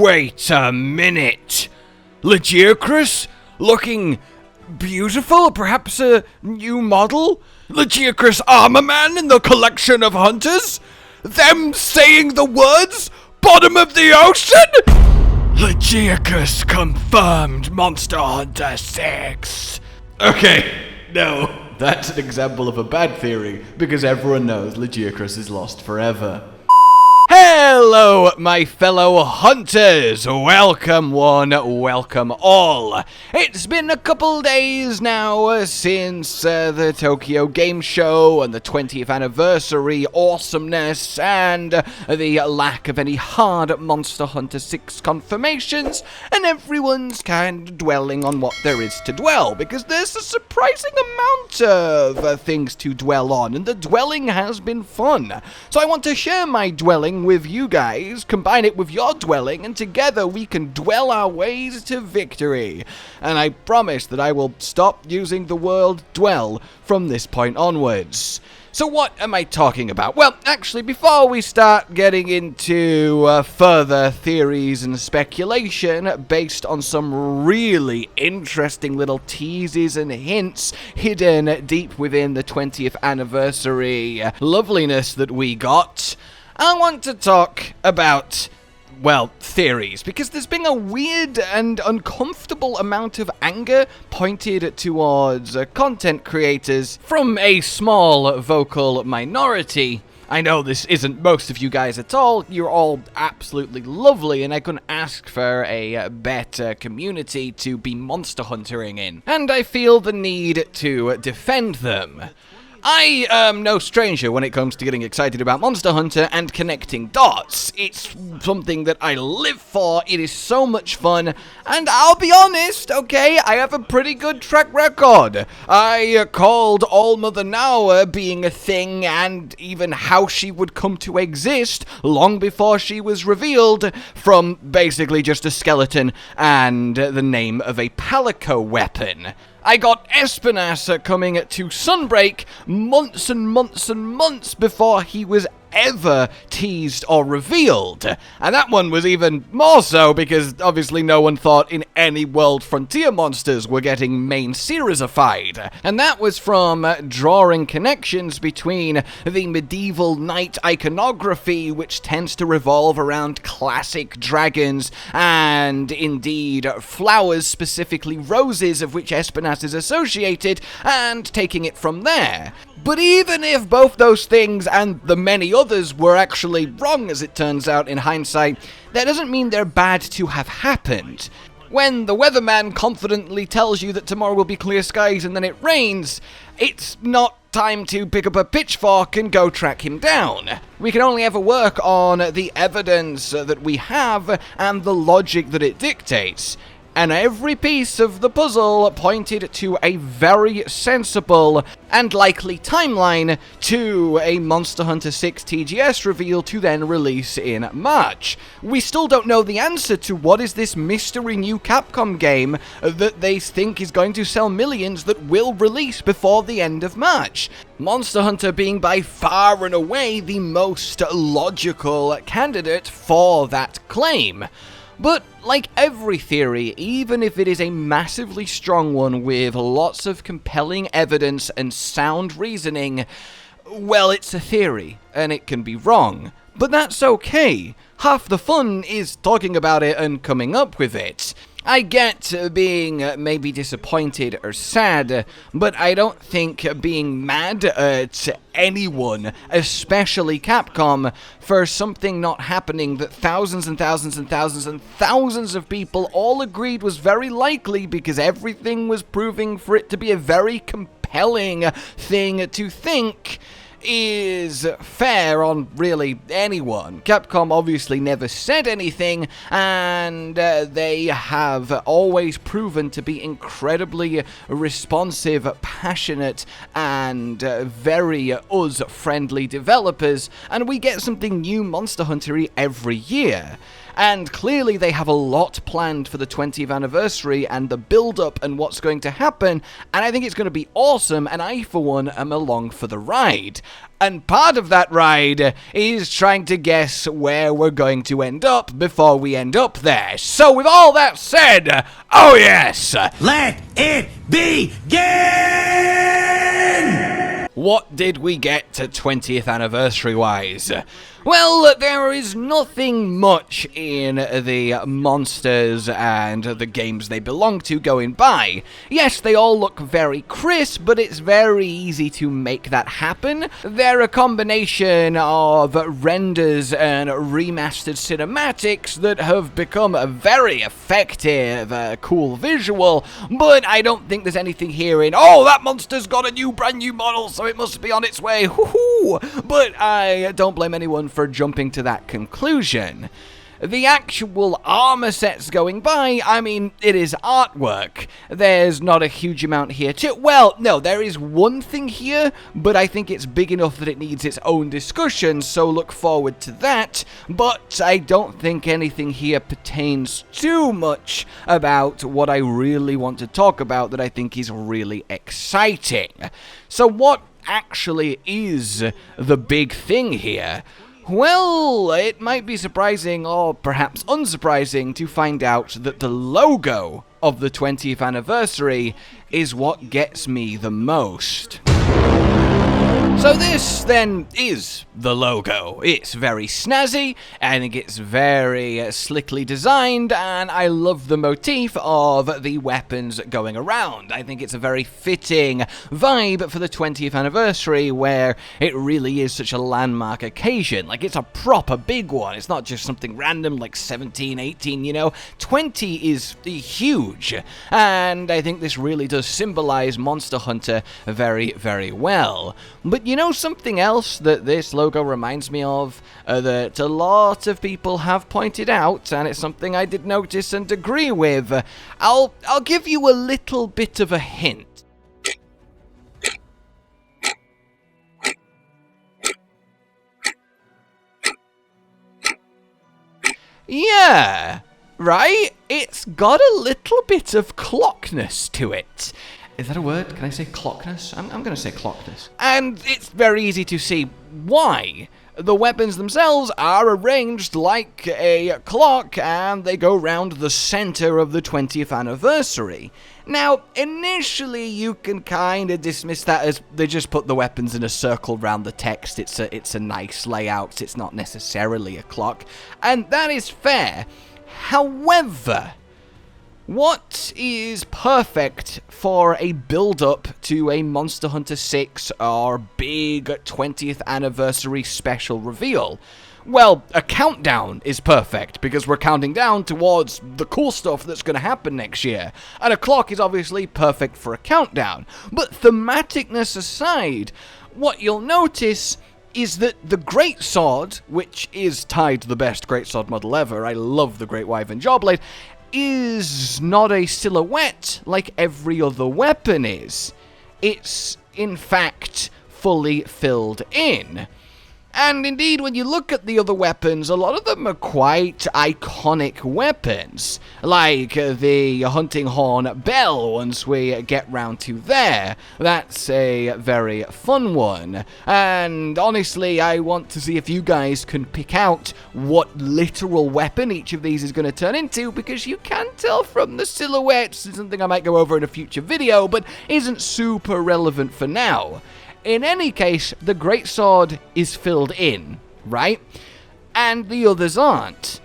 Wait a minute. Legiocris? Looking beautiful? Perhaps a new model? Legiocris Armorman in the collection of hunters? Them saying the words? Bottom of the ocean? Legiocris confirmed Monster Hunter 6. Okay, no. That's an example of a bad theory, because everyone knows Legiocris is lost forever. Hello, my fellow hunters! Welcome one, welcome all! It's been a couple days now since the Tokyo Game Show and the 20th anniversary awesomeness and the lack of any hard Monster Hunter 6 confirmations, and everyone's kind of dwelling on what there is to dwell, because there's a surprising amount of things to dwell on, and the dwelling has been fun. So I want to share my dwelling with you guys, combine it with your dwelling, and together we can dwell our ways to victory. And I promise that I will stop using the word dwell from this point onwards. So what am I talking about? Well, actually, before we start getting into further theories and speculation based on some really interesting little teases and hints hidden deep within the 20th anniversary loveliness that we got, I want to talk about, well, theories, because there's been a weird and uncomfortable amount of anger pointed towards content creators from a small vocal minority. I know this isn't most of you guys at all, you're all absolutely lovely, and I couldn't ask for a better community to be monster huntering in, and I feel the need to defend them. I am no stranger when it comes to getting excited about Monster Hunter and connecting dots. It's something that I live for, it is so much fun, and I'll be honest, okay, I have a pretty good track record. I called All Mother Now being a thing, and even how she would come to exist long before she was revealed, from basically just a skeleton and the name of a palico weapon. I got Espinas coming to Sunbreak months and months and months before he was ever teased or revealed. And that one was even more so because obviously no one thought in any world Frontier monsters were getting main seriesified. And that was from drawing connections between the medieval knight iconography, which tends to revolve around classic dragons and indeed flowers, specifically roses, of which Espinas is associated, and taking it from there. But even if both those things and the many others were actually wrong, as it turns out in hindsight, that doesn't mean they're bad to have happened. When the weatherman confidently tells you that tomorrow will be clear skies and then it rains, it's not time to pick up a pitchfork and go track him down. We can only ever work on the evidence that we have and the logic that it dictates. And every piece of the puzzle pointed to a very sensible and likely timeline to a Monster Hunter 6 TGS reveal to then release in March. We still don't know the answer to what is this mystery new Capcom game that they think is going to sell millions that will release before the end of March. Monster Hunter being by far and away the most logical candidate for that claim. But like every theory, even if it is a massively strong one with lots of compelling evidence and sound reasoning, well, it's a theory, and it can be wrong. But that's okay. Half the fun is talking about it and coming up with it. I get being maybe disappointed or sad, but I don't think being mad at anyone, especially Capcom, for something not happening that thousands and thousands and thousands and thousands of people all agreed was very likely because everything was proving for it to be a very compelling thing to think, is fair on really anyone. Capcom obviously never said anything, and they have always proven to be incredibly responsive, passionate, and very us-friendly developers, and we get something new Monster Hunter-y every year. and clearly they have a lot planned for the 20th anniversary and the build-up and what's going to happen, and I think it's going to be awesome, and I, for one, am along for the ride. And part of that ride is trying to guess where we're going to end up before we end up there. So with all that said, oh yes! Let it begin! What did we get to 20th anniversary-wise? Well, there is nothing much in the monsters and the games they belong to going by. Yes, they all look very crisp, but it's very easy to make that happen. They're a combination of renders and remastered cinematics that have become a very effective, cool visual, but I don't think there's anything here in, oh, that monster's got a brand new model, so it must be on its way, hoo-hoo! But I don't blame anyone for jumping to that conclusion. The actual armor sets going by, I mean, it is artwork. There's not a huge amount here too. Well, no, there is one thing here, but I think it's big enough that it needs its own discussion, so look forward to that. But I don't think anything here pertains too much about what I really want to talk about that I think is really exciting. So what actually is the big thing here? Well, it might be surprising, or perhaps unsurprising, to find out that the logo of the 20th anniversary is what gets me the most. So this, then, is the logo. It's very snazzy, I think it's very slickly designed, and I love the motif of the weapons going around. I think it's a very fitting vibe for the 20th anniversary, where it really is such a landmark occasion. Like, it's a proper big one. It's not just something random like 17, 18, you know. 20 is huge, and I think this really does symbolize Monster Hunter very, very well. But you know something else that this logo reminds me of, that a lot of people have pointed out, and it's something I did notice and agree with. I'll give you a little bit of a hint. Yeah, right? It's got a little bit of clockness to it. Is that a word? Can I say clockness? I'm going to say clockness. And it's very easy to see why. The weapons themselves are arranged like a clock, and they go round the center of the 20th anniversary. Now, initially you can kind of dismiss that as they just put the weapons in a circle round the text. It's a nice layout. It's not necessarily a clock, and that is fair. However, what is perfect for a build-up to a Monster Hunter 6 or big 20th anniversary special reveal? Well, a countdown is perfect, because we're counting down towards the cool stuff that's going to happen next year. And a clock is obviously perfect for a countdown. But thematicness aside, what you'll notice is that the Greatsword, which is tied to the best Greatsword model ever, I love the Great Wyvern Jawblade, is not a silhouette like every other weapon is. It's, in fact, fully filled in. And indeed, when you look at the other weapons, a lot of them are quite iconic weapons, like the hunting horn bell once we get round to there. That's a very fun one. And honestly, I want to see if you guys can pick out what literal weapon each of these is going to turn into, because you can tell from the silhouettes. It's something I might go over in a future video, but isn't super relevant for now. In any case, the Greatsword is filled in, right? And the others aren't.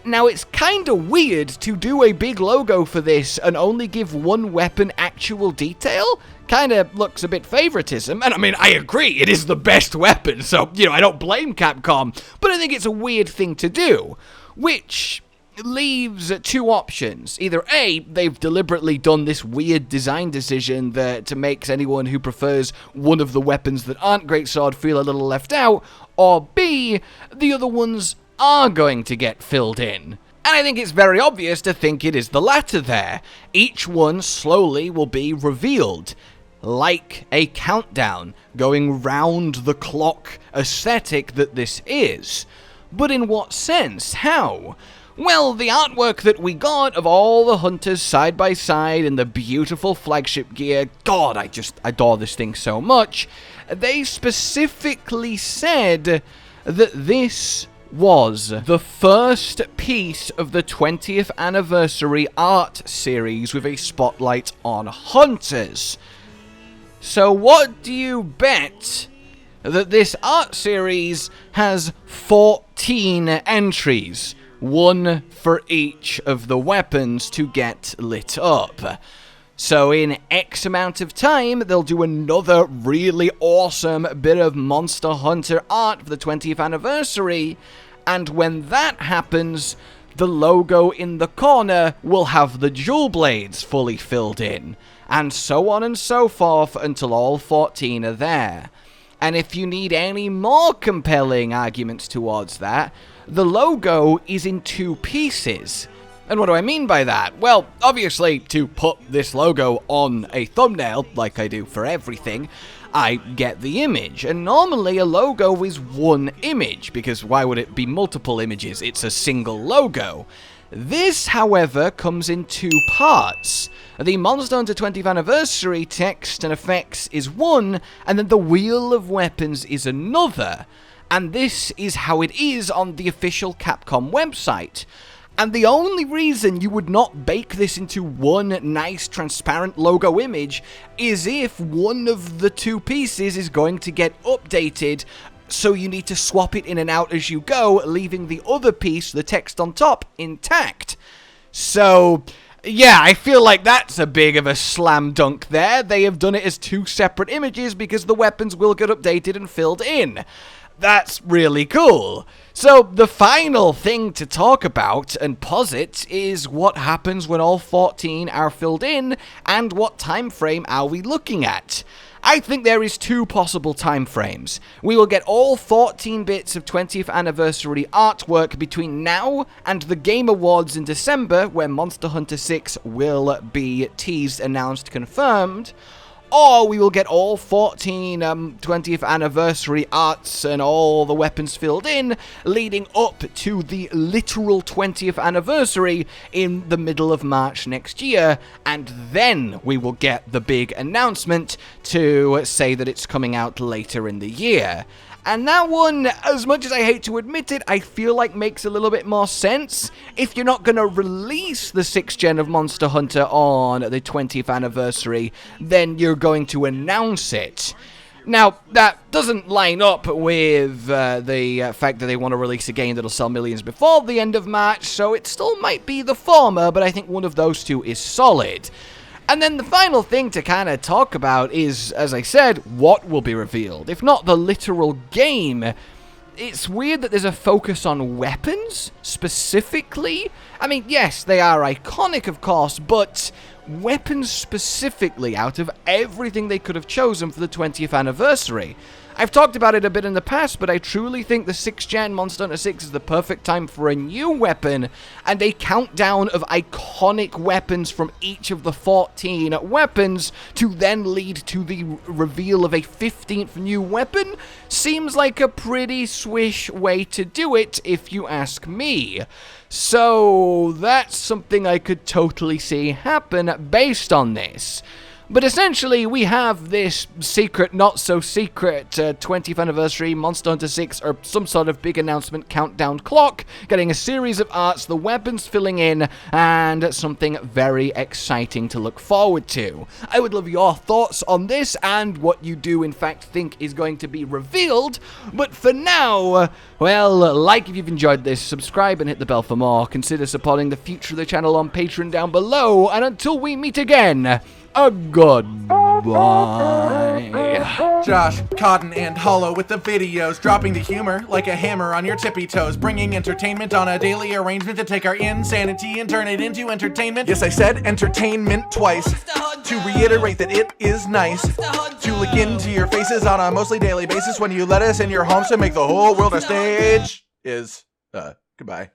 Now, it's kinda weird to do a big logo for this and only give one weapon actual detail. Kinda looks a bit favoritism, and I mean, I agree, it is the best weapon, so, you know, I don't blame Capcom, but I think it's a weird thing to do, which leaves two options. Either A, they've deliberately done this weird design decision that makes anyone who prefers one of the weapons that aren't Greatsword feel a little left out, or B, the other ones are going to get filled in. And I think it's very obvious to think it is the latter there. Each one slowly will be revealed, like a countdown, going round the clock aesthetic that this is. But in what sense? How? Well, the artwork that we got of all the hunters side by side in the beautiful flagship gear, God, I just adore this thing so much. They specifically said that this was the first piece of the 20th anniversary art series with a spotlight on hunters. So what do you bet that this art series has 14 entries, one for each of the weapons to get lit up. So in X amount of time, they'll do another really awesome bit of Monster Hunter art for the 20th anniversary, and when that happens, the logo in the corner will have the jewel blades fully filled in, and so on and so forth until all 14 are there. And if you need any more compelling arguments towards that, the logo is in two pieces. And what do I mean by that? Well, obviously, to put this logo on a thumbnail, like I do for everything, I get the image. And normally a logo is one image, because why would it be multiple images? It's a single logo. This, however, comes in two parts. The Monster Hunter 20th Anniversary text and effects is one, and then the Wheel of Weapons is another. And this is how it is on the official Capcom website. And the only reason you would not bake this into one nice transparent logo image is if one of the two pieces is going to get updated, so you need to swap it in and out as you go, leaving the other piece, the text on top, intact. So, yeah, I feel like that's a big of a slam dunk there. They have done it as two separate images because the weapons will get updated and filled in. That's really cool. So, the final thing to talk about and posit is what happens when all 14 are filled in, and what time frame are we looking at. I think there is two possible time frames. We will get all 14 bits of 20th anniversary artwork between now and the Game Awards in December, where Monster Hunter 6 will be teased, announced, confirmed. Or we will get all 14 20th anniversary arts and all the weapons filled in, leading up to the literal 20th anniversary in the middle of March next year, and then we will get the big announcement to say that it's coming out later in the year. And that one, as much as I hate to admit it, I feel like makes a little bit more sense. If you're not going to release the 6th gen of Monster Hunter on the 20th anniversary, then you're going to announce it. Now, that doesn't line up with the fact that they want to release a game that'll sell millions before the end of March, so it still might be the former, but I think one of those two is solid. And then the final thing to kind of talk about is, as I said, what will be revealed. If not the literal game, it's weird that there's a focus on weapons, specifically. I mean, yes, they are iconic, of course, but weapons specifically out of everything they could have chosen for the 20th anniversary. I've talked about it a bit in the past, but I truly think the 6th gen Monster Hunter 6 is the perfect time for a new weapon, and a countdown of iconic weapons from each of the 14 weapons to then lead to the reveal of a 15th new weapon seems like a pretty swish way to do it, if you ask me. So that's something I could totally see happen based on this. But essentially, we have this secret, not-so-secret 20th anniversary Monster Hunter 6, or some sort of big announcement countdown clock, getting a series of arts, the weapons filling in, and something very exciting to look forward to. I would love your thoughts on this, and what you do, in fact, think is going to be revealed. But for now, well, like if you've enjoyed this, subscribe and hit the bell for more. Consider supporting the future of the channel on Patreon down below, and until we meet again, a goodbye. Josh, Cotton, and Hollow with the videos, dropping the humor like a hammer on your tippy toes, bringing entertainment on a daily arrangement to take our insanity and turn it into entertainment. Yes, I said entertainment twice, to reiterate that it is nice to look into your faces on a mostly daily basis when you let us in your homes to make the whole world a stage. Goodbye.